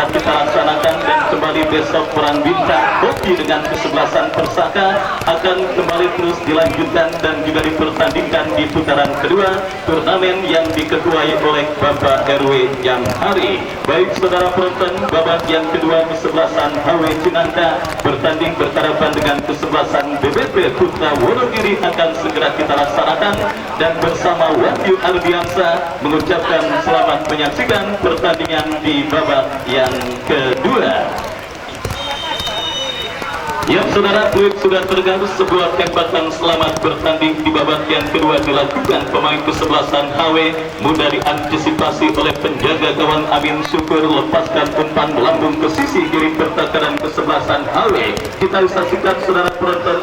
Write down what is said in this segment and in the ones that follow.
telah kita laksanakan dan kembali besok perang bintang hoki dengan kesebelasan Persaka akan kembali terus dilanjutkan dan juga dipertandingkan di putaran kedua turnamen yang diketuai oleh Bapak RW Jamhari. Baik saudara penonton, babak yang kedua kesebelasan HW Cinangka bertanding berhadapan dengan kesebelasan BBP Putra Wonogiri akan segera kita laksanakan, dan bersama Wahyu Ardiansa mengucapkan selamat menyaksikan pertandingan di babak yang kedua. Ya saudara, duit sudah terganggu. Sebuah tembakan selamat bertanding di babak yang kedua dilakukan pemain kesebelasan HW. Mudah diantisipasi oleh penjaga gawang Amin Syukur, lepaskan umpan melambung ke sisi kiri pertahanan kesebelasan HW. Kita saksikan saudara penonton,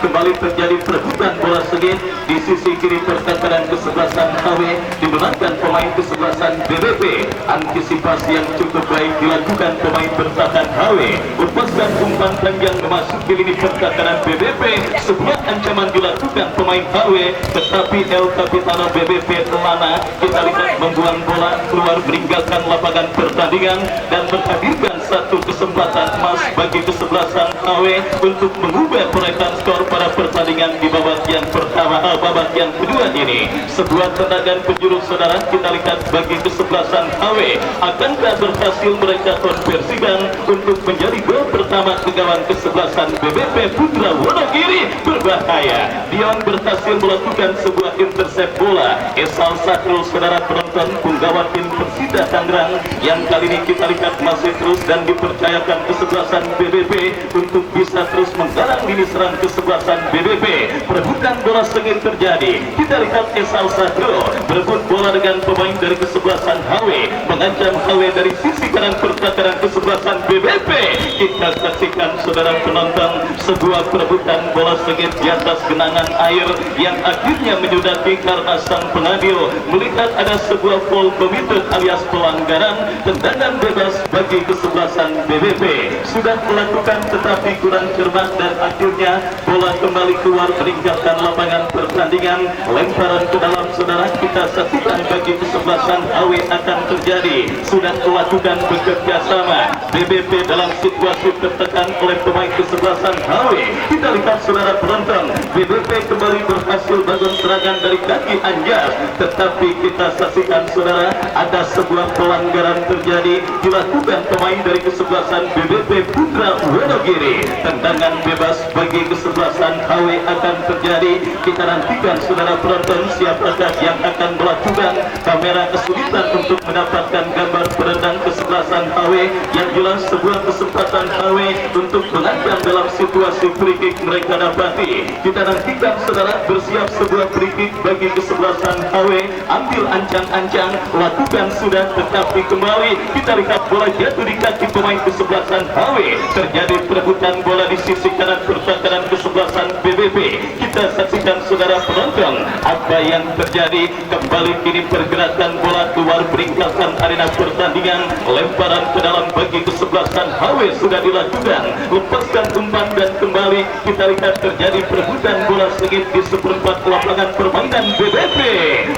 kembali terjadi perebutan bola segit di sisi kiri pertahanan kesebelasan HW dimenangkan pemain kesebelasan BBP. Antisipasi yang cukup baik dilakukan pemain pertahanan HW, lepaskan umpan panjang memasuki lini pertahanan BBP. Sebuah ancaman dilakukan pemain HW, tetapi El Capitano BBP Lana kita lihat membuang bola keluar meninggalkan lapangan pertandingan dan menghadirkan satu kesempatan emas bagi kesebelasan HW untuk mengubah perolehan skor pada pertandingan di babak yang pertama, babak yang kedua ini. Sebuah tendangan penjuru saudara kita lihat bagi kesebelasan HW, akankah berhasil mereka konversikan untuk menjadi gol pertama ke gawang kesebelasan BBP Putra Wonogiri? Berbahaya, Dion berhasil melakukan sebuah intercept bola. Esal Sakrul saudara penonton, penggawa tim Persida Tangerang yang kali ini kita lihat masih terus dan dipercayakan kesebelasan BBP untuk bisa terus menggalang lini serang kesebelasan BBP. Perebutan bola sengit terjadi. Kita lihat Esal Sakrul berebut bola dengan pemain dari kesebelasan HW, mengancam HW dari sisi kanan pertahanan kesebelasan BBP. Kita saksikan saudara penonton sebuah perebutan bola sengit di atas genangan air yang akhirnya menyudahi karena sang pengadil melihat ada sebuah foul committed alias pelanggaran. Tendangan bebas bagi kesebelasan BBP sudah melakukan tetapi kurang cermat dan akhirnya bola kembali keluar meninggalkan lapangan pertandingan. Lemparan ke dalam saudara kita saksikan bagi kesebelasan HW akan terjadi. Sudah melakukan bekerja sama BBP dalam situasi tertekan oleh pemain kesebelasan HW. Kita lihat saudara penonton, BBP kembali berhasil bangun serangan dari kaki Anjas, tetapi kita saksikan saudara ada sebuah pelanggaran terjadi dilakukan pemain dari kesebelasan BBP Putra Wonogiri. Tendangan bebas bagi kesebelasan HW akan terjadi. Kita nantikan saudara penonton siapakah yang akan melakukan. Kamera kesulitan untuk mendapatkan gambar penendang kesebelasan HW. Yang jelas sebuah kesempatan HW untuk mengancam dalam situasi free kick mereka dapati. Kita nantikan saudara, bersiap sebuah free kick bagi kesebelasan HW. Ambil ancang-ancang, lakukan sudah, tetapi kembali kita lihat bola jatuh di kaki pemain kesebelasan HW. Terjadi perebutan bola di sisi kanan pertahanan kesebelasan BBP. Kita saksikan saudara penonton apa yang terjadi. Kembali kini pergerakan bola keluar meninggalkan arena pertandingan. Lemparan ke dalam bagi kesebelasan HW sudah dilakukan. Lepaskan umpan dan kembali kita lihat terjadi perebutan bola sengit di seperempat lapangan permainan BBP.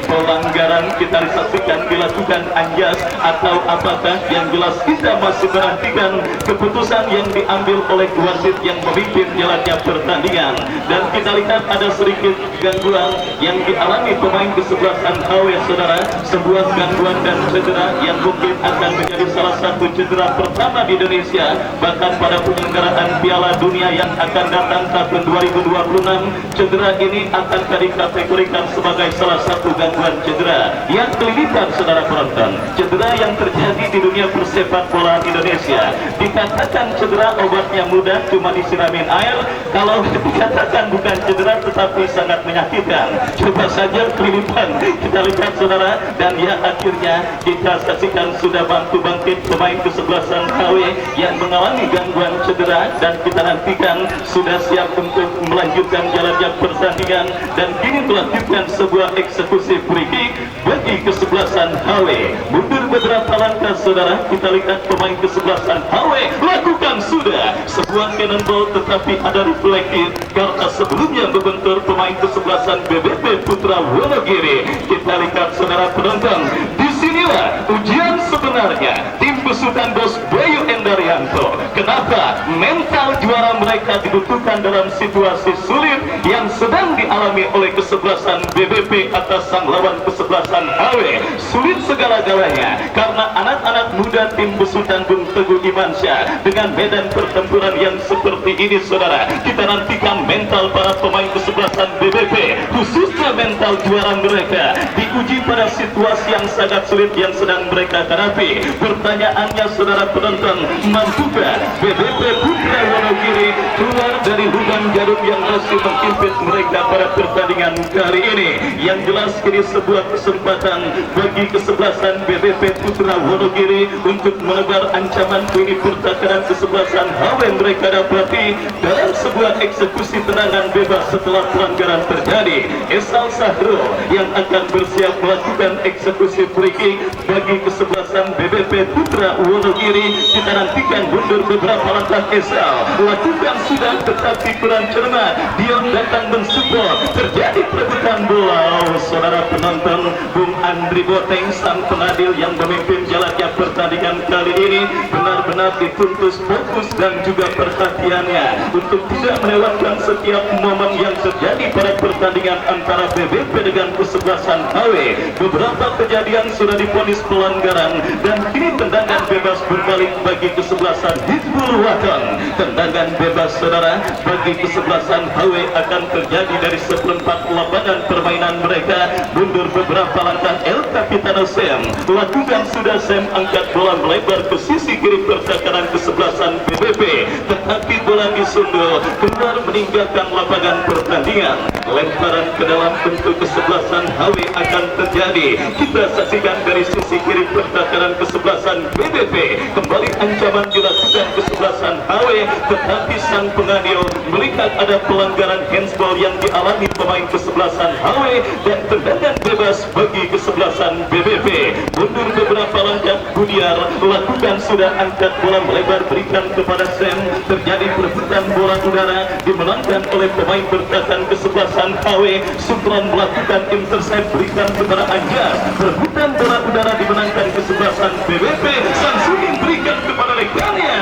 Pelanggaran kita disaksikan dilakukan Anjas atau apakah, yang jelas kita masih menantikan keputusan yang diambil oleh wasit yang memimpin jalannya pertandingan. Dan kita lihat ada sedikit gangguan yang dialami pemain kesebelasan HW saudara, sebuah gangguan dan cedera yang mungkin akan menjadi salah satu cedera pertama di Indonesia bahkan pada penyelenggaraan Piala Dunia yang akan datang tahun 2026. Cedera ini akan dikategorikan sebagai salah satu gangguan cedera yang kelilipan saudara penonton. Cedera yang terjadi di dunia persepak bola Indonesia dikatakan cedera obatnya mudah, cuma disiramin air. Kalau dikatakan bukan cedera tetapi sangat menyakitkan, coba saja kelilipan. Kita lihat saudara, dan ya akhirnya kita saksikan sudah bantu bangkit pemain kesebelasan HW yang mengalami gangguan cedera, dan kita nantikan sudah siap untuk melanjutkan jalannya pertandingan. Dan kini melakukan sebuah eksekusi free kick bagi kesebelasan HW. Mundur beberapa langkah saudara, kita lihat pemain kesebelasan HW lakukan sudah sebuah cannonball, tetapi ada reflektif karena sebelumnya membentur pemain kesebelasan BBP Putra Wonogiri. Kita lihat saudara penonton, disinilah ujian sebenarnya tim besutan Bos Bayu Raden Daryanto. Kenapa? Mental juara mereka dibutuhkan dalam situasi sulit yang sedang dialami oleh kesebelasan BBP atas sang lawan kesebelasan HW. Sulit segala-galanya karena anak-anak muda tim besutan Bung Teguh Imansyah dengan medan pertempuran yang seperti ini, saudara. Kita nantikan mental para pemain kesebelasan BBP, khususnya mental juara mereka diuji pada situasi yang sangat sulit yang sedang mereka hadapi. Pertanyaannya, saudara penonton, mampukah BBP Putra Wonogiri keluar dari lubang jarum yang masih menghimpit mereka pada pertandingan kali ini? Yang jelas ini sebuah kesempatan bagi kesebelasan BBP Putra Wonogiri untuk menebar ancaman ini pertakaran kesebelasan HW mereka dapati dalam sebuah eksekusi tendangan bebas setelah pelanggaran terjadi. Esal Sahrul yang akan bersiap melakukan eksekusi free kick bagi kesebelasan BBP Putra Wonogiri. Kita nantikan mundur beberapa langkah. Esal lakukan sudah tetapi kurang cermat. Dion datang mensupport, terjadi perebutan bola. Saudara penonton, Bung Andri Boteng sang pengadil yang memimpin jalannya pertandingan kali ini benar-benar dituntut fokus dan juga perhatiannya untuk tidak melewatkan setiap momen yang terjadi pada pertandingan antara BBP dengan kesebelasan HW. Beberapa kejadian sudah divonis pelanggaran dan kini tendangan bebas berbalik bagi kesebelasan Hizbul Watan. Tendangan bebas, saudara, bagi kesebelasan HW akan terjadi dari seperempat lapangan permainan mereka. Mundur beberapa langkah, El Capitano Sam lakukan sudah, Sam angkat bola melebar ke sisi kiri pertakaran kesebelasan BBP, tetapi bola disundul keluar meninggalkan lapangan pertandingan. Lemparan ke dalam untuk kesebelasan HW akan terjadi. Kita saksikan dari sisi kiri pertakaran kesebelasan BBP. Kembali ancaman dilakukan kesebelasan HW, tetapi sang pengadil melihat ada pelanggaran handsball yang dialami pemain kesebelasan HW dan tendangan bebas bagi kesebelasan BBP. Mundur beberapa langkah, Budiar lakukan sudah, angkat bola melebar berikan kepada Sam. Terjadi perebutan bola udara dimenangkan oleh pemain bertahan kesebelasan HW. Supran melakukan intercept berikan kepada Anjar. Perebutan bola udara dimenangkan kesebelasan BBP. Samsudin berikan kepada rekannya.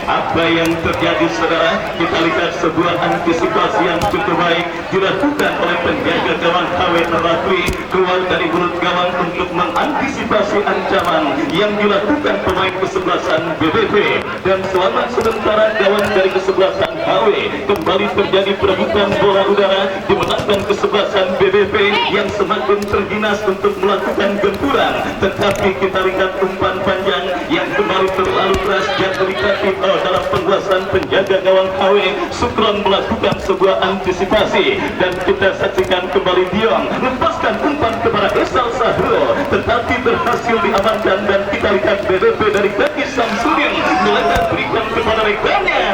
Apa yang terjadi, saudara? Kita lihat sebuah antisipasi yang cukup baik dilakukan oleh penjaga gawang HW Nerakwi keluar dari mulut gawang untuk mengantisipasi ancaman yang dilakukan pemain kesebelasan BBP. Dan selamat sementara gawang dari kesebelasan HW. Kembali terjadi perebutan bola udara dimenangkan kesebelasan BBP yang semakin terginas untuk melakukan gempuran. Tetapi kita lihat umpan panjang yang kembali terlalu keras jatuh di kaki dalam penguasaan penjaga gawang HW. Sukron melakukan sebuah antisipasi dan kita saksikan kembali Dion lepaskan umpan kepada Esal Sahrul, tetapi berhasil diamankan dan kita lihat BBP dari kaki Samsudin melebar berikan kepada rekannya.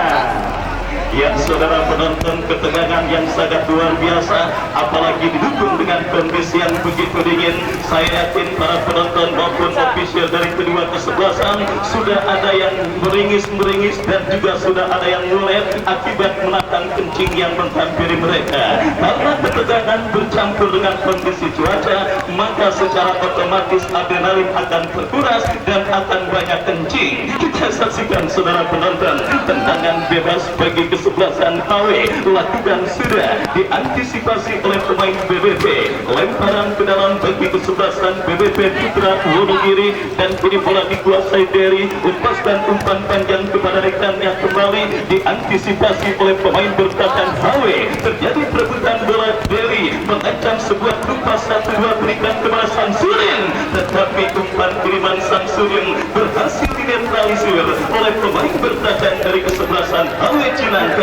Ya, saudara penonton, ketegangan yang sangat luar biasa, apalagi didukung dengan kondisi yang begitu dingin. Saya yakin para penonton maupun official dari kedua kesebelasan sudah ada yang meringis-meringis dan juga sudah ada yang mulai akibat menatang kencing yang menghampiri mereka. Karena ketegangan bercampur dengan kondisi cuaca, maka secara otomatis adrenalin akan terkuras dan akan banyak kencing. Kita saksikan, saudara penonton, tendangan bebas bagi kesebelasan HW lakukan sudah diantisipasi oleh pemain BBP. Lemparan ke dalam bagi kesebelasan BBP Putra Wonogiri dan kini bola dikuasai dari lepaskan umpan panjang kepada rekannya kembali diantisipasi oleh pemain bertahan HW. Terjadi perebutan bola dari mengancam sebuah lupa 1-2 berikan kepada Samsudin, tetapi umpan kiriman Samsudin berhasil dinetralisir oleh pemain bertahan dari kesebelasan HW Cinangka.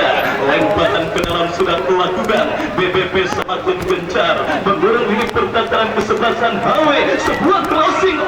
Lemparan ke dalam sudah dilakukan, BBP semakin gencar mendorong ini pertakaran kesebelasan HW. Sebuah crossing,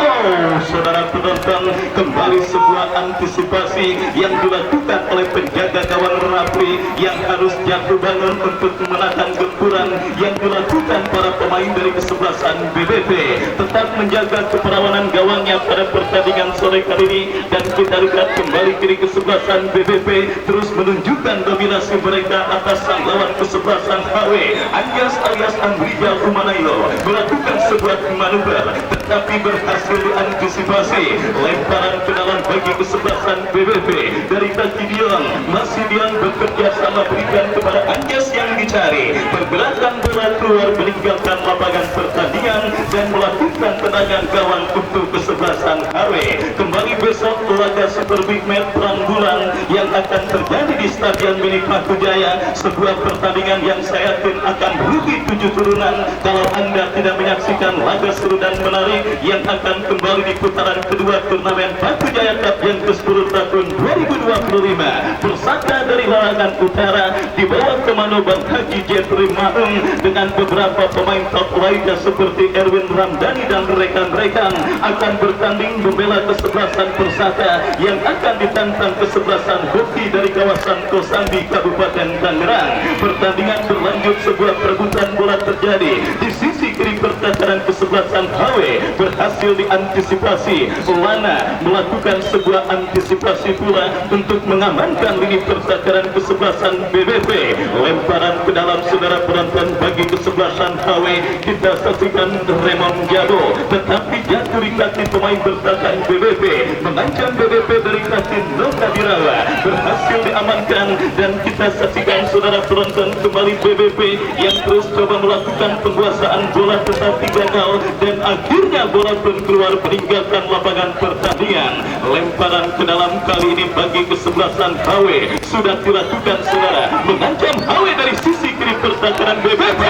saudara penonton, kembali sebuah antisipasi yang dilakukan oleh penjaga gawang Rafi yang harus jatuh bangun untuk menahan gempuran yang dilakukan para pemain dari kesebelasan BBP. Tetap menjaga keperawanan gawangnya pada pertandingan sore kali ini dan kita lihat kembali kiri kesebelasan BBP terus menunjukkan dominasi mereka atas sang lawan kesebelasan kesebelasan HW Anjas alias Andrijal Umanayo melakukan sebuah manuver tetapi berhasil diantisipasi. Lemparan ke dalam bagi kesebelasan BBP dari kaki Dion. Masih Dion bekerja sama berikan kepada Anjas yang dicari. Pergerakan bola keluar meninggalkan lapangan pertandingan dan melakukan tendangan gawang untuk kesebelasan HW. Kembali besok laga Super Big Match Perang Bulan yang akan terjadi di Stadion Mini Paku Jaya, sebuah pertandingan yang saya yakin akan merugi 7 turunan kalau Anda tidak menyaksikan laga seru dan menarik yang akan kembali di putaran kedua turnamen Paku Jaya Cup yang ke-10 tahun 2025. Persada dari Larangan Utara di bawah komando Bang Haji Jeffrey Maung dengan beberapa pemain top lainnya seperti Erwin Ramdhani dan rekan-rekan akan bertanding membela kesebelasan Persada yang akan ditantang kesebelasan hoki dari kawasan Kosambi Kabupaten Tangerang. Pertandingan berlanjut, sebuah perebutan bola terjadi di sisi kiri pertahanan kesebelasan HW berhasil diantisipasi. Lana melakukan sebuah antisipasi pula untuk mengamankan lini pertahanan kesebelasan BBP. Lemparan ke dalam saudara penonton bagi kesebelasan HW, kita saksikan Raymond Jabo tetapi jatuh di kaki pemain bertahan BBP, mengancam BBP dari kaki Noka Dirawa, berhasil diamankan dan kita saksikan saudara penonton kembali BBP yang terus coba melakukan penguasaan bola tetapi gagal dan akhirnya bola pun keluar meninggalkan lapangan pertandingan. Lemparan ke dalam kali ini bagi kesebelasan HW sudah dilakukan saudara, mengancam HW dari sisi kiri pertahanan BBP.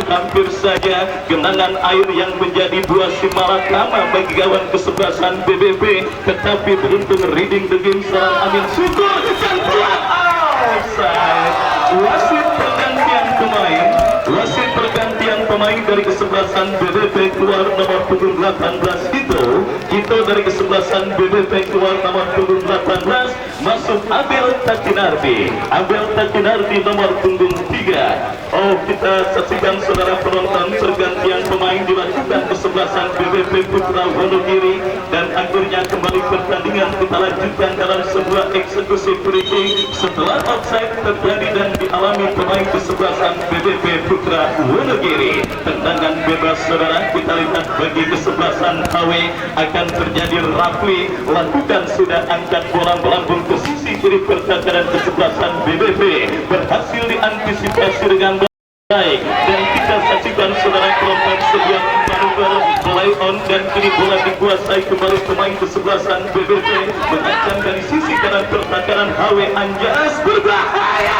Hampir saja genangan air yang menjadi buah simalakama bagi gawang kesebelasan BBP, tetapi beruntung reading the game seorang Amin Syukur dan buat offside. Wasit pergantian pemain dari kesebelasan BBP keluar nomor punggung 18 Kito dari kesebelasan BBP keluar nomor punggung 18, masuk Abel Takinardi nomor punggung 3. Oh, kita saksikan saudara penonton, pergantian pemain dilakukan kesebelasan BBP Putra Wonogiri dan akhirnya kembali pertandingan kita lanjutkan dalam sebuah eksekusi free kick setelah offside terjadi dan dialami pemain kesebelasan BBP Putra Wonogiri. Tendangan bebas saudara kita lihat bagi kesebelasan HW akan terjadi. Rafli lakukan sudah angkat bola melambung ke sisi kiri pertahanan kesebelasan BBP, berhasil diantisipasi dengan baik dan kita saksikan saudara penonton sebuah manuver play on dan kini bola dikuasai kembali pemain kesebelasan BBP, mengancam dari sisi kanan pertahanan HW. Anjas berbahaya.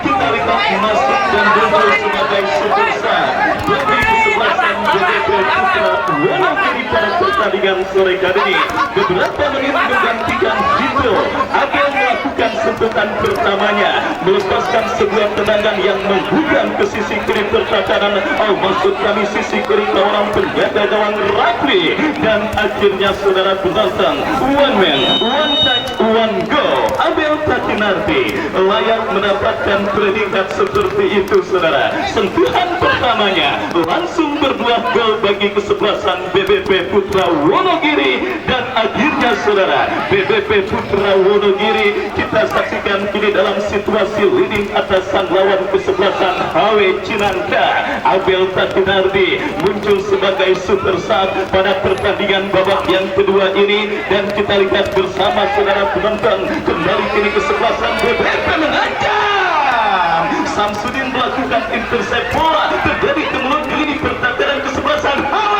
Kita lihat masuk dan muncul sebagai superstar bagi kesebelasan BBP Putra Wonogiri pada pertandingan sore kali ini. Beberapa menit menggantikan Jito, Abel melakukan sentuhan pertamanya, melepaskan sebuah tendangan yang membuka ke sisi kiri pertahanan, maksud kami sisi kiri kawanan penjaga gawang Rafli, dan akhirnya saudara penonton, one man, one touch, one go. Abel Takinardi layak mendapatkan predikat seperti itu saudara. Sentuhan pertamanya langsung berbuah gol bagi kesebelasan BBP Putra Wonogiri dan akhirnya saudara BBP Putra Wonogiri kita saksikan kini dalam situasi leading atas sang lawan kesebelasan HW Cinangka. Abel Takinardi muncul sebagai super sub pada pertandingan babak yang kedua ini dan kita lihat bersama saudara penonton kembali kini kesebelasan BBP mengancam. Samsudin melakukan intercept bola terjadi kemulut di lini pertahanan kesebelasan HW.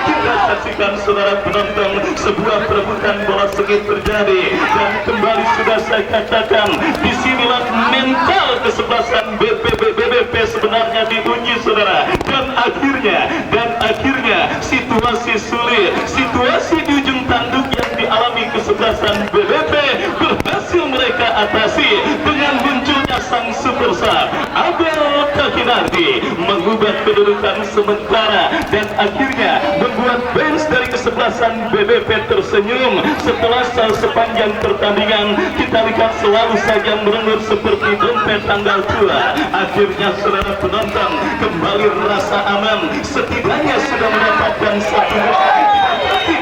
Kita saksikan saudara penonton sebuah perebutan bola sengit terjadi dan kembali sudah saya katakan disinilah mental kesebelasan BBP sebenarnya diuji saudara dan akhirnya situasi sulit, situasi di ujung tanduk yang dialami kesebelasan BBP berhasil mereka atasi dengan munculnya sang superstar Abel Takinardi mengubah kedudukan sementara dan akhirnya membuat bench dari kesebelasan kesebelasan BBP tersenyum setelah sepanjang pertandingan. Kita lihat selalu saja merengut seperti dompet tanggal tua. Akhirnya saudara penonton kembali rasa aman, setidaknya sudah mendapatkan satu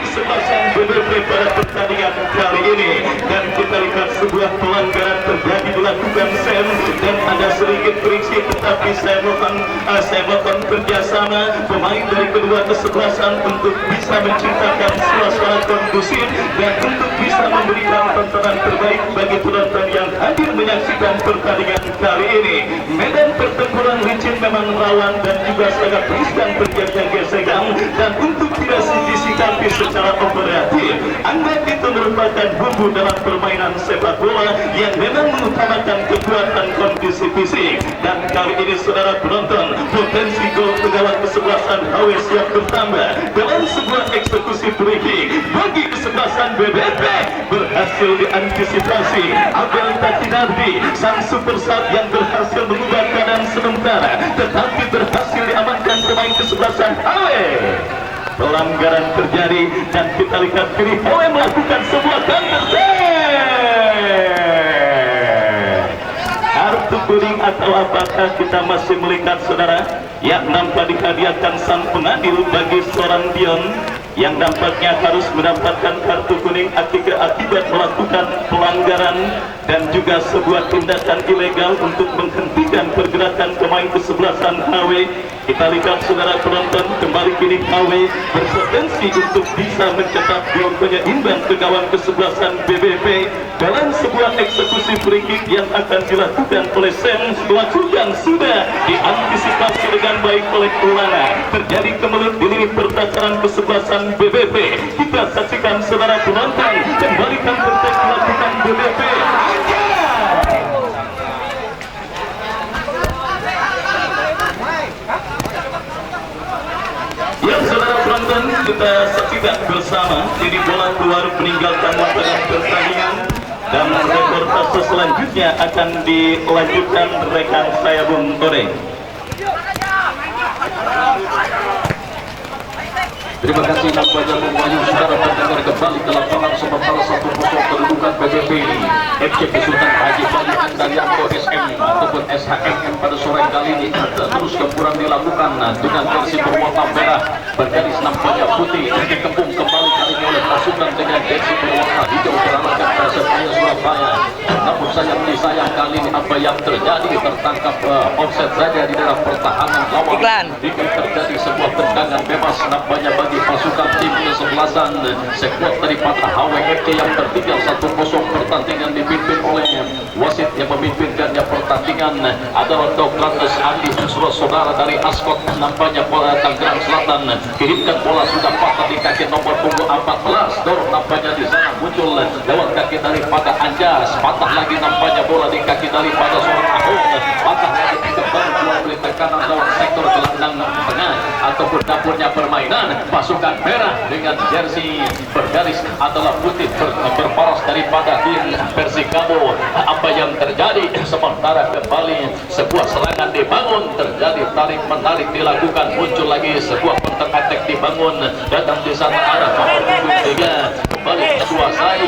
kesebelasan BBP pada pertandingan kali ini. Dan kita lihat sebuah pelanggaran terjadi dilakukan Sam, dan ada sedikit friksi, tetapi saya mohon kerjasama pemain dari kedua kesebelasan untuk bisa menciptakan suasana kondusif dan untuk bisa memberikan tontonan terbaik bagi penonton yang hadir menyaksikan pertandingan kali ini. Medan pertempuran licin memang rawan dan juga sangat riskan terjadinya gesekan, dan untuk tidak disikapi secara operatif, anggap itu merupakan bumbu dalam permainan sepak bola yang memang mengutamakan kekuatan kondisi fisik. Dan kali ini saudara penonton, potensi gol pegawai kesebelasan HW siap bertambah dalam sebuah eksekusi free kick bagi kesebelasan BBP berhasil diantisipasi Abel Takinardi, sang super sub yang berhasil mengubah keadaan sementara, tetapi berhasil diamankan pemain kesebelasan HW. Pelanggaran terjadi dan kita lihat kiri HW melakukan sebuah counter. Kartu kuning atau apakah kita masih melihat saudara? Ya, nampak dihadiahkan sang pengadil bagi seorang Dion yang nampaknya harus mendapatkan kartu kuning akibat melakukan pelanggaran dan juga sebuah tindakan ilegal untuk menghentikan pergerakan pemain kesebelasan HW. Kita lihat saudara penonton, kembali kini HW berpotensi untuk bisa mencetak gol penyeimbang ke gawang kesebelasan BBP dalam sebuah eksekusi free kick yang akan dilakukan oleh Sam. Pelaku yang sudah diantisipasi dengan baik oleh Ulana. Terjadi kemelut di lini pertahanan kesebelasan BBP. Kita saksikan saudara penonton, kembalikan tertek dilakukan BBP. Ya saudara penonton, kita saksikan bersama ini bola keluar meninggalkan lapangan pertandingan, dan reportase selanjutnya akan dilanjutkan rekan saya Bung Goreng. Terima kasih nampaknya membayu saudara pendengar kembali ke lapangan sementara 1-0 kedudukan BBP FC Sultan Haji Bali Andarianto SM ataupun SHMM pada sore kali ini terus gempuran dilakukan dengan versi berwarna merah bergaris nampaknya putih dikepung kembali kali ini oleh pasukan dengan versi berwarna hijau beralakan Persebaya Surabaya. Namun sayang kali ini apa yang terjadi, tertangkap offset saja di dalam pertahanan lawan. Jika terjadi sebuah tendangan bebas nampaknya bagi pasukan tim kesebelasan sekuat daripada HWFC yang tertinggal 1-0 pertandingan dipimpin oleh wasit yang memimpinkannya pertandingan adalah Douglas Andi saudara dari Ascot nampaknya bola Tangerang Selatan. Kirimkan bola sudah patah di kaki nomor punggung 14, dorong nampaknya di sana muncul lewat kaki daripada Anjas, patah lagi nampaknya bola di kaki daripada seorang Ahok, patah lagi kembali bola beli tekanan lewat sektor gelandang tengah ataupun dapurnya permainan. Pasukan merah dengan jersey bergaris adalah putih berparas daripada tim Persikabo. Apa yang terjadi sementara kembali sebuah serangan dibangun, terjadi tarik menarik dilakukan, muncul lagi sebuah counter attack dibangun, datang di sana ada nomor 3 kembali dikuasai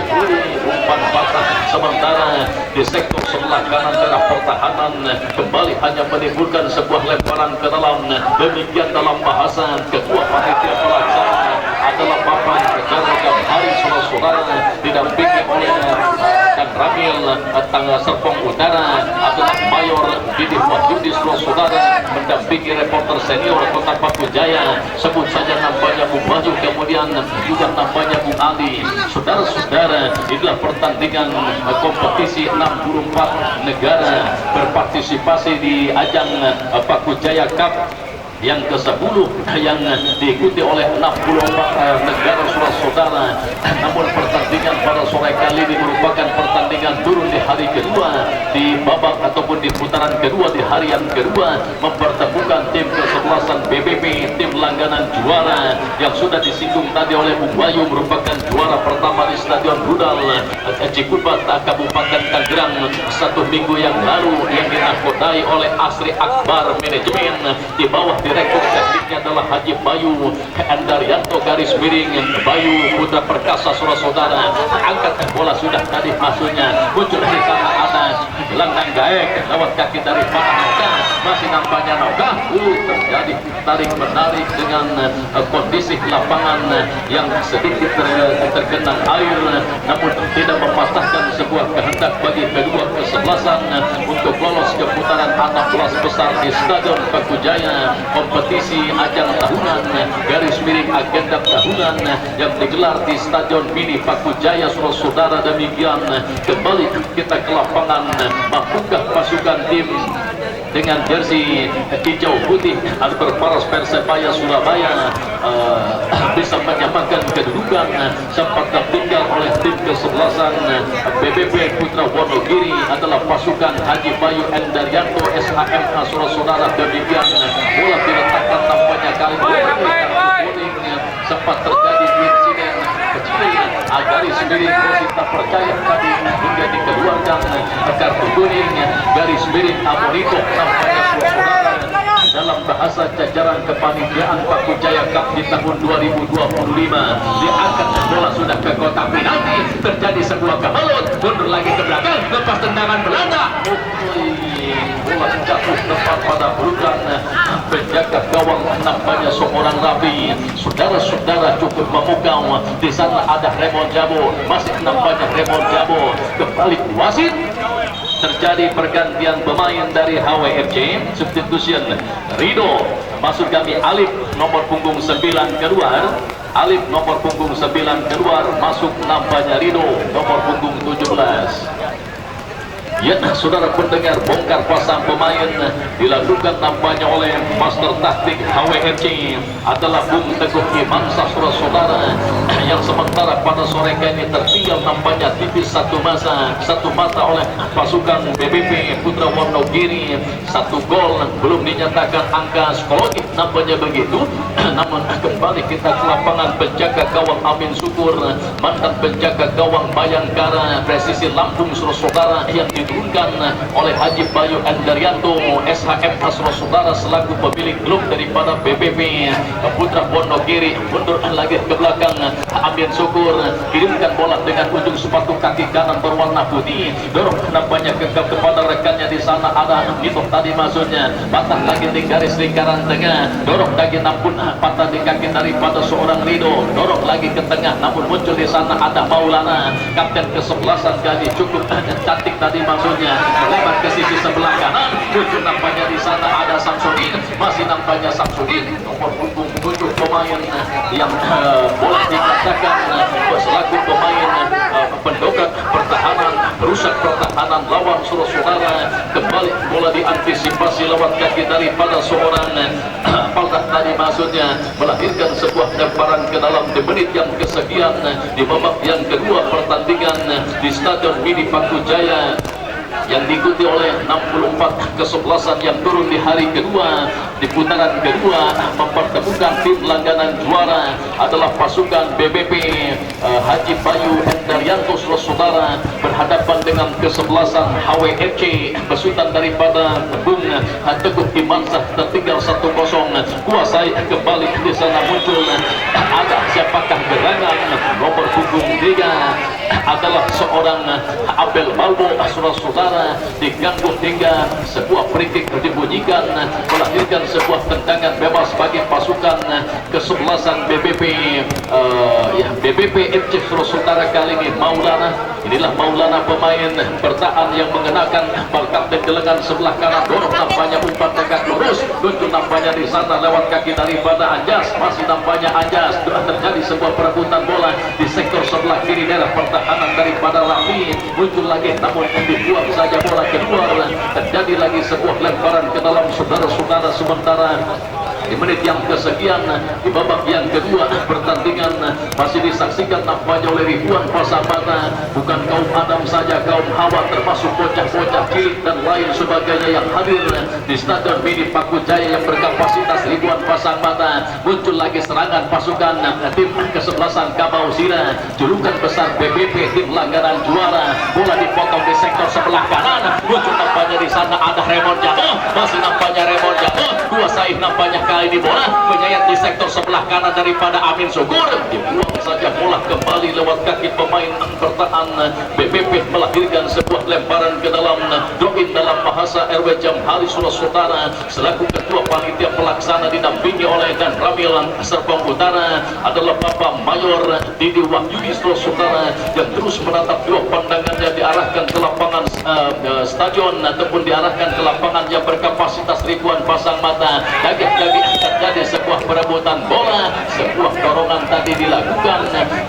umpan patah, sementara di sektor sebelah kanan tengah pertahanan kembali hanya menimbulkan sebuah lemparan ke dalam. Demikian dalam bahasa ketua panitia pelaksana adalah Bapak Negara Gamhari saudara didampingi oleh dan Ramil Tangga Serpong Utara adalah Mayor Didi Wahyudi saudara mendampingi reporter senior Kota Paku Jaya, sebut saja nampaknya Bung Maju, kemudian juga nampaknya Bung Ali. Saudara-saudara, inilah pertandingan kompetisi 64 negara berpartisipasi di ajang Paku Jaya Cup yang ke-10 yang diikuti oleh 64 negara saudara. Namun pertandingan pada sore kali ini merupakan pertandingan turun di hari kedua, di babak ataupun di putaran kedua di hari yang kedua, mempertemukan tim ke-10 kesebelasan BBP tim langganan juara yang sudah disinggung tadi oleh Bung Bayu, merupakan juara pertama di Stadion Rudal Cikupa Kabupaten Tangerang 1 minggu yang lalu, yang dinakodai oleh Asri Akbar Manajemen di bawah direktur tekniknya adalah Haji Bayu Endaryanto garis miring Bayu Putra Perkasa saudara. Angkat bola sudah tadi masuknya, muncul di sana atas gelanggang gaek lewat kaki dari Panaka, masih nampaknya Noga terjadi tarik menarik dengan kondisi lapangan yang sedikit tergenang air, namun tidak mematahkan sebuah kehendak bagi kedua kesebelasan untuk lolos ke putaran 16 besar di Stadion Pakujaya. Kompetisi ajang tahunan garis miring agenda tahunan yang digelar di Stadion Mini Pakujaya saudara. Demikian kembali kita ke lapangan, mampukah pasukan tim dengan jersey hijau putih berparas Persebaya Surabaya bisa menyamakan kedudukan sempat tertinggal oleh tim kesebelasan BBP Putra Wonogiri adalah pasukan Haji Bayu Endaryanto SHMA saudara. Demikian bola diletakkan tampaknya kali ini sempat terjadi insiden kecil garis miring kita percaya tadi hingga dikeluarkan kartu kuning garis miring Amonito tampaknya saudara dalam bahasa jajaran kepanitiaan Pakujaya Cup di tahun 2025. Diangkat bola sudah ke kotak penalti, terjadi sebuah kebalut, mundur lagi ke belakang, lepas tendangan Belanda. Bola jatuh tepat pada pelukan penjaga gawang nampaknya seorang Rabi. Saudara-saudara cukup memukau, di sana ada Raymond Jabo, masih nampaknya Raymond Jabo kembali wasit. Terjadi pergantian pemain dari HWFC, substitution Rido masuk kami Alif nomor punggung 9 keluar, Alif nomor punggung 9 keluar, masuk nampaknya Rido nomor punggung 17. Ya, saudara pendengar, bongkar pasang pemain dilakukan nampaknya oleh Master Taktik HWFC adalah Bung Teguh Iman saudara, yang sementara pada sore kali tertinggal nampaknya tipis satu mata oleh pasukan BBP Putra Wonogiri. 1 gol belum dinyatakan angka psikologis nampaknya begitu. Namun kembali kita ke lapangan, penjaga gawang Amin Syukur, mantan penjaga gawang Bayangkara presisi Lampung saudara, yang diturunkan oleh Haji Bayu Endaryanto SHMA saudara selaku pemilik klub daripada BBP Putra Wonogiri. Mundur lagi ke belakang, Amin Syukur kirimkan bola dengan ujung sepatu kaki kanan berwarna putih, dorong nampaknya kepada rekannya di sana ada itu tadi maksudnya, patah lagi di garis lingkaran tengah, dorong lagi nampun patah di kaki daripada seorang Rido, dorong lagi ke tengah, namun muncul di sana ada Maulana kapten kesebelasan kali cukup cantik tadi maksudnya, melebar ke sisi sebelah kanan, muncul nampaknya di sana ada Samsudin, masih nampaknya Samsudin nomor punggung 7 pemain yang boleh dikatakan selaku pemain pendongkrak pertahanan, perusak pertahanan lawan saudara. Kembali bola diantisipasi lewat kaki daripada seorang Paldak tadi maksudnya, melahirkan sebuah lemparan ke dalam di menit yang kesekian di babak yang kedua pertandingan di Stadion Mini Pakujaya yang diikuti oleh 64 kesebelasan yang turun di hari kedua. Di putaran kedua mempertemukan tim langganan juara adalah pasukan BBP Haji Bayu Endaryanto saudara berhadapan dengan kesebelasan HWFC besutan daripada Bung Teguh Imansah, tertinggal 1-0. Kuasai kembali di sana, muncul ada siapakah gerangan nomor punggung 3 adalah seorang Abel Balbo saudara, diganggu hingga sebuah free kick dibunyikan melahirkan sebuah tendangan bebas bagi pasukan kesebelasan BBP BBP FC saudara. Kali ini Maulana, inilah Maulana pemain bertahan yang mengenakan bal kapten di lengan sebelah kanan, dorong nampaknya umpan tegak lurus, muncul nampaknya di sana lewat kaki daripada Anjas, masih nampaknya Anjas, terjadi sebuah perebutan bola di sektor sebelah kiri daerah pertahanan daripada Rafi, muncul lagi namun dibuang saja bola keluar, terjadi lagi sebuah lemparan ke dalam saudara-saudara. Sementara di menit yang kesekian di babak yang kedua pertandingan masih disaksikan nampaknya oleh ribuan pasang-mata, bukan kaum Adam saja, kaum Hawa termasuk bocah-bocah cilik dan lain sebagainya yang hadir di Stadion Mini Pakujaya yang berkapasitas ribuan pasang mata. Muncul lagi serangan pasukan tim kesebelasan Kabau Sira, julukan besar BBP, tim langganan juara. Bola dipotong di sektor sebelah kanan, muncul nampaknya di sana ada Raymond jatuh, masih nampaknya Raymond jatuh, dua Saif nampaknya kali ini bola menyayat di sektor sebelah kanan daripada Amin Syukur, dibuang saja bola kembali lewat kaki pemain bertahan BBP, melahirkan sebuah lemparan ke dalam doin dalam bahasa RW Jamhari Sulawesi Utara selaku ketua panitia pelaksana didampingi oleh Dan Ramil Serpong Utara adalah Bapak Mayor Didi Wahyudi Sulawesi Utara yang terus menatap dua pandangannya diarahkan ke lapangan stadion ataupun diarahkan ke lapangan yang berkapasitas ribuan pasang mata. Lagi-lagi terjadi sebuah perebutan bola, sebuah dorongan tadi dilakukan,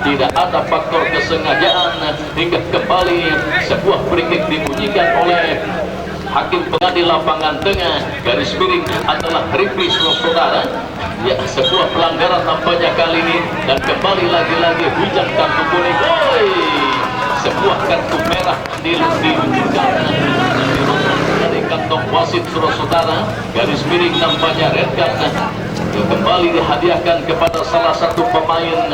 tidak ada faktor kesengajaan hingga kembali sebuah free kick dibunyikan oleh hakim pengadil lapangan tengah, garis miring adalah Rifli saudara. Ya, sebuah pelanggaran nampaknya kali ini dan kembali lagi-lagi hujan kartu kuning. Sebuah kartu merah diluncurkan dari kantong wasit saudara, garis miring nampaknya red card kembali dihadiahkan kepada salah satu pemain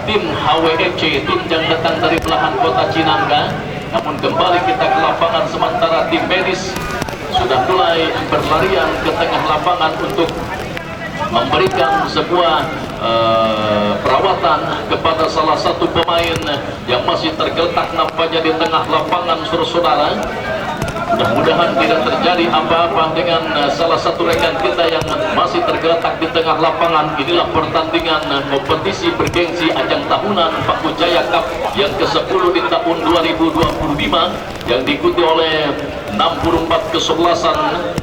tim HWFC, tim yang datang dari belahan kota Cinangka. Namun kembali kita ke lapangan sementara tim medis sudah mulai berlarian ke tengah lapangan untuk memberikan sebuah perawatan kepada salah satu pemain yang masih tergeletak nampaknya di tengah lapangan saudara. Mudah-mudahan tidak terjadi apa-apa dengan salah satu rekan kita yang masih tergeletak di tengah lapangan. Inilah pertandingan kompetisi bergengsi ajang tahunan Pakujaya Cup yang ke-10 di tahun 2025 yang diikuti oleh 64 kesebelasan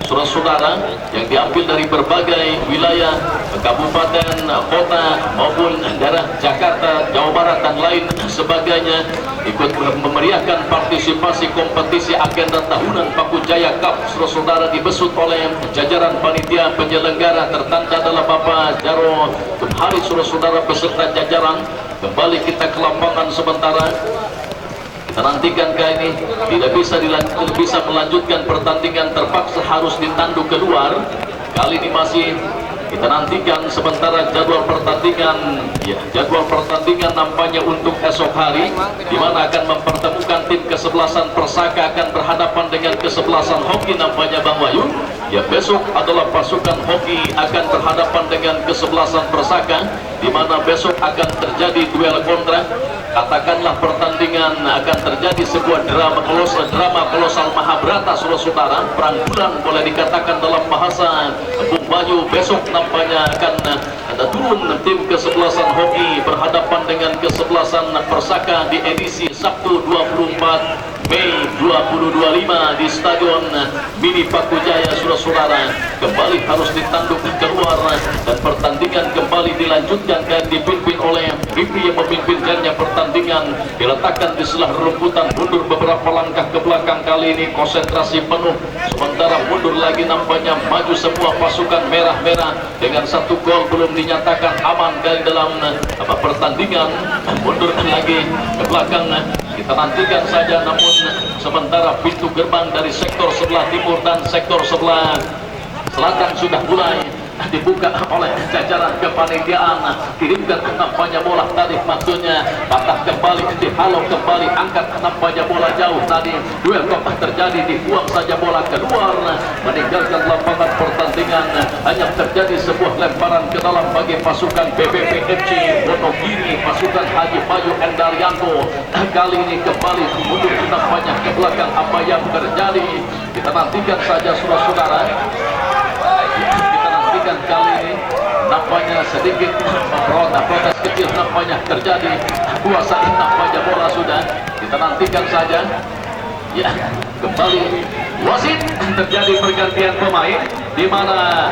saudara yang diambil dari berbagai wilayah kabupaten, kota maupun daerah Jakarta, Jawa Barat dan lain sebagainya ikut memeriahkan partisipasi kompetisi agenda tahunan Pakujaya Cup saudara dibesut oleh jajaran panitia penyelenggara tertanda adalah Bapak Jaro Tumhari saudara beserta jajaran. Kembali kita ke lapangan sementara. Kita nantikan kali ini tidak bisa melanjutkan pertandingan, terpaksa harus ditanduk keluar. Kali ini masih kita nantikan sementara jadwal pertandingan. Ya, jadwal pertandingan nampaknya untuk esok hari di mana akan mempertemukan tim kesebelasan Persaka akan berhadapan dengan kesebelasan Hoki nampaknya Bang Wayu. Ya, besok adalah pasukan Hoki akan berhadapan dengan kesebelasan Persaka di mana besok akan terjadi duel kontrak. Katakanlah pertandingan akan terjadi sebuah drama kolosal Mahabharata saudara, perang bulan boleh dikatakan dalam bahasa Bung Bayu. Besok nampaknya akan ada turun tim kesebelasan Hoki berhadapan dengan kesebelasan Persaka di edisi Sabtu 24 Mei 2025 di Stadion Mini Pakujaya saudara. Kembali harus ditanduk keluar dan pertandingan kembali dilanjutkan dan dipimpin oleh Rifli yang memimpin jalannya pertandingan, diletakkan di sebelah rumputan, mundur beberapa langkah ke belakang, kali ini konsentrasi penuh, sementara mundur lagi nampaknya maju semua pasukan merah-merah dengan satu gol belum dinyatakan aman dari dalam pertandingan. Mundur lagi ke belakang, kita nantikan saja. Namun sementara pintu gerbang dari sektor sebelah timur dan sektor sebelah selatan sudah mulai dibuka oleh jajaran kepanitiaan. Kirimkan nampaknya bola tadi, maksudnya patah kembali, dihalau kembali, angkat nampaknya bola jauh tadi, duel kompak terjadi, dibuang saja bola keluar, meninggalkan lapangan pertandingan. Hanya terjadi sebuah lemparan ke dalam bagi pasukan BBP FC Wonogiri, pasukan Haji Bayu Endaryanto. Kali ini kembali mundur nampaknya ke belakang. Apa yang terjadi kita nantikan saja saudara. Kali ini nampaknya sedikit protes kecil nampaknya terjadi, kuasai nampaknya bola sudah, kita nantikan saja. Ya, kembali wasit, terjadi pergantian pemain di mana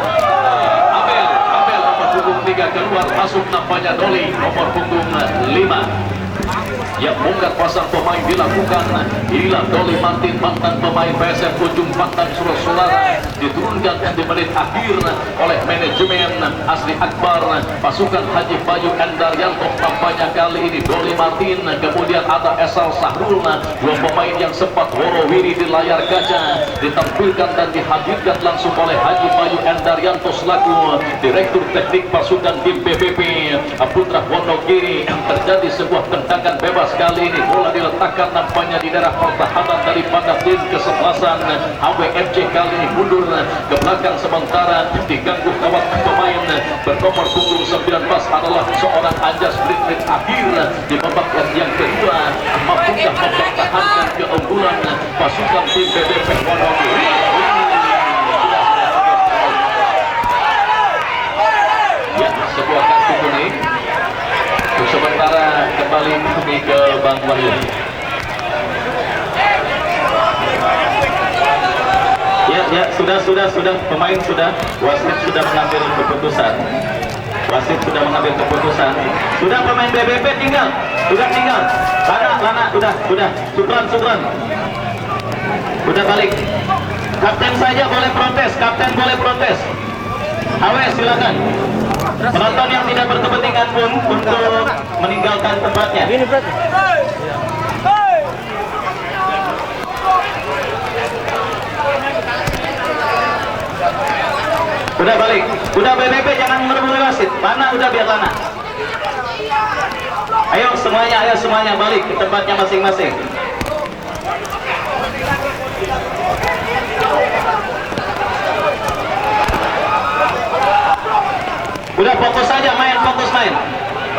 Abel nomor punggung 3 keluar, masuk nampaknya Doli nomor punggung 5. yang bongkar pasang pemain dilakukan. Inilah Doli Martin, mantan pemain PSM Ujung Pantan Sulawesi, diturunkan di menit akhir oleh manajemen Asli Akbar. Pasukan Haji Bayu Endaryanto tampaknya kali ini Doli Martin, kemudian ada Esal Sahrul, dua pemain yang sempat woro-wiri di layar kaca, ditampilkan dan dihadirkan langsung oleh Haji Bayu Endaryanto selaku Direktur Teknik Pasukan tim BBP Putra Wonogiri. Terjadi sebuah tendangan bebas kali ini, bola diletakkan nampaknya di daerah pertahanan daripada tim kesebelasan HWFC. Kali ini mundur ke belakang sementara diganggu kawat pemain bernomor punggung 19 adalah seorang Anjas. Menit akhir di babak yang kedua, mampukah mempertahankan keunggulan pasukan tim BBP Wonogiri? Ya, sebuah kartu kuning. Sementara kembali ke Bang Wahyu. Ya, sudah, pemain sudah, wasit sudah mengambil keputusan. Wasit sudah mengambil keputusan. Sudah pemain BBP tinggal. Lana, sudah. Sukran. Sudah balik. Kapten saja boleh protes, Awe silakan. Penonton yang tidak berkepentingan pun untuk meninggalkan tempatnya. Udah balik, udah BBP jangan menurut wasit. Lana udah biar Lana. Ayo semuanya balik ke tempatnya masing-masing. Udah fokus saja main.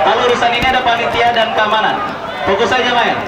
Kalau urusan ini ada panitia dan keamanan. Fokus saja main.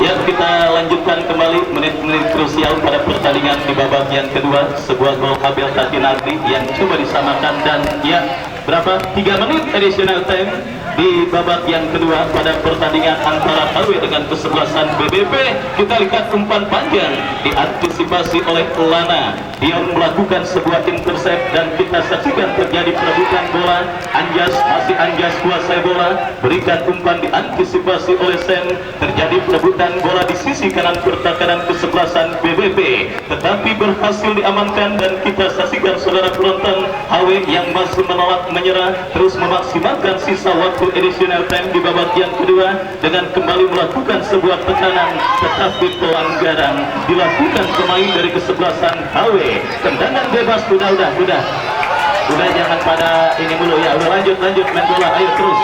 Ya, kita lanjutkan kembali menit-menit krusial pada pertandingan di babak yang kedua. Sebuah gol Abel Tatinardi yang coba disamakan dan ya berapa? 3 menit additional time di babak yang kedua pada pertandingan antara HW dengan kesebelasan BBP. Kita lihat umpan panjang diantisipasi oleh Lana. Dia melakukan sebuah intercept dan kita saksikan terjadi perebutan bola. Anjas kuasai bola, berikan umpan diantisipasi oleh Sen. Terjadi perebutan bola di sisi kanan pertahanan kesebelasan BBP, tetapi berhasil diamankan dan kita saksikan saudara penonton HW yang masih menolak menyerah terus memaksimalkan sisa waktu additional time di babak yang kedua dengan kembali melakukan sebuah tekanan, tetapi pelanggaran dilakukan pemain dari kesebelasan HW. Tendangan bebas. Udah jangan pada ini dulu ya. Udah lanjut main bola. Ayo terus.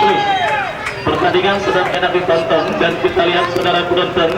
Pertandingan sedang enak ditonton dan kita lihat saudara penonton,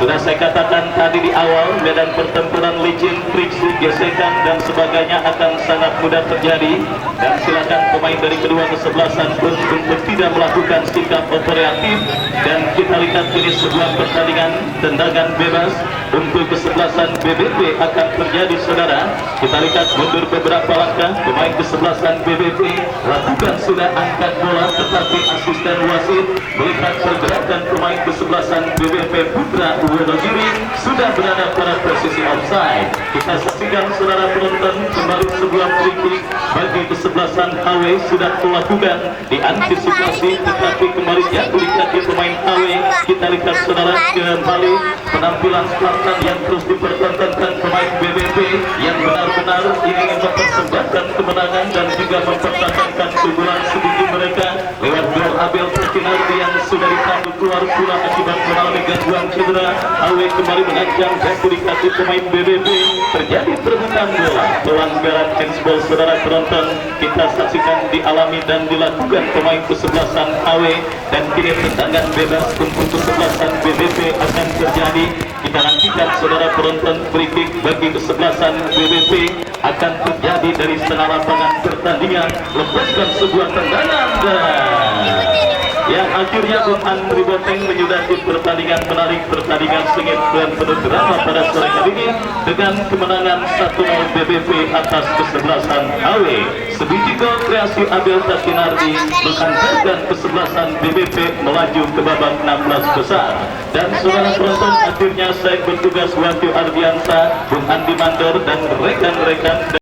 sudah saya katakan tadi di awal, medan pertempuran licin, friksi, gesekan dan sebagainya akan sangat mudah terjadi. Dan silakan pemain dari kedua kesebelasan pun untuk tidak melakukan sikap operatif. Dan kita lihat ini sebuah pertandingan tendangan bebas untuk kesebelasan BBP akan terjadi saudara. Kita lihat mundur beberapa langkah pemain kesebelasan BBP, lakukan sudah angkat bola, tetapi asisten wasit melihat pergerakan pemain kesebelasan BBP Putra Wonogiri sudah berada pada posisi offside. Kita saksikan saudara penonton kembali sebuah free kick bagi kesebelasan HW sudah melakukan diantisipasi, tetapi kembali jatuh di kaki pemain HW. Kita lihat saudara kembali penampilan Spartan yang terus dipertontonkan pemain BBP yang benar-benar ingin mempersembahkan kemenangan dan juga mempertahankan keunggulan sedikit mereka lewat gol Abel Tatinardi yang sudah ditangguh keluar pula akibat mengalami gangguan cedera. HW kembali menancap jatuh di kaki pemain BBP. Terjadi perebutan bola, pelanggaran handsball saudara penonton kita saksikan dialami dan dilakukan pemain kesebelasan HW, dan kini tendangan bebas untuk kesebelasan BBP akan terjadi. Kita nantikan saudara penonton, free kick bagi kesebelasan BBP akan terjadi dari setengah lapangan pertandingan. Lepaskan sebuah tendangan dan yang akhirnya Bung Andri Boteng menyudahi pertandingan menarik, pertandingan sengit dan penuh drama pada sore kali ini dengan kemenangan 1-0 BBP atas kesebelasan HW. Sebiji gol kreasi Abel Tatinardi menghantarkan kesebelasan BBP melaju ke babak 16 besar. Dan saudara penonton, akhirnya saya bertugas Wahyu Ardiansa, Bung Andi Mandor dan rekan-rekan